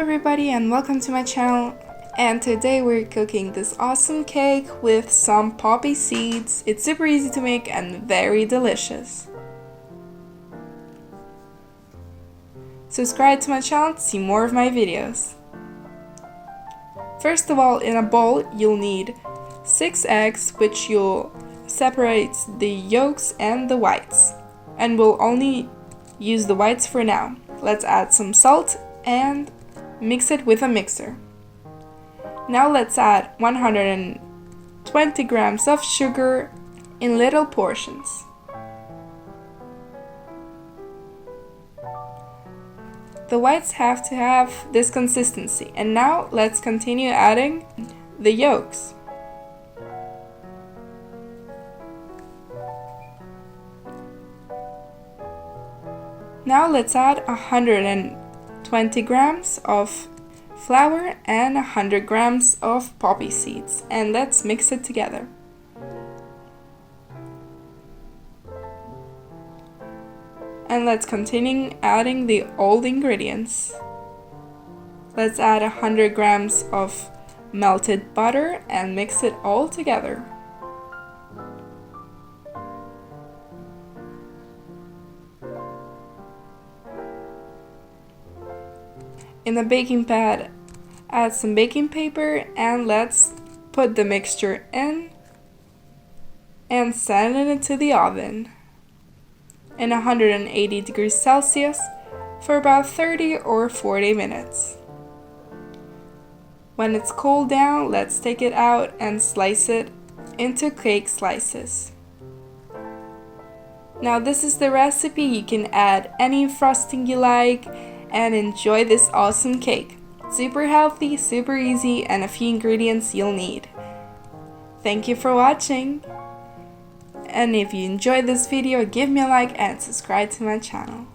everybody and welcome to my channel, and today we're cooking this awesome cake with some poppy seeds. It's super easy to make and very delicious. Subscribe to my channel to see more of my videos. First of all, in a bowl you'll need 6 eggs, which you'll separate the yolks and the whites, and we'll only use the whites for now. Let's add some salt and mix it with a mixer. Now let's add 120 grams of sugar in little portions. The whites have to have this consistency, and now let's continue adding the yolks. Now let's add 120 grams of flour and 100 grams of poppy seeds, and let's mix it together. And let's continue adding the old ingredients. Let's add 100 grams of melted butter and mix it all together. In the baking pad, add some baking paper and let's put the mixture in and send it into the oven in 180 degrees Celsius for about 30 or 40 minutes. When it's cooled down, let's take it out and slice it into cake slices. Now this is the recipe. You can add any frosting you like and enjoy this awesome cake. Super healthy, super easy, and a few ingredients you'll need. Thank you for watching, and if you enjoyed this video, give me a like and subscribe to my channel.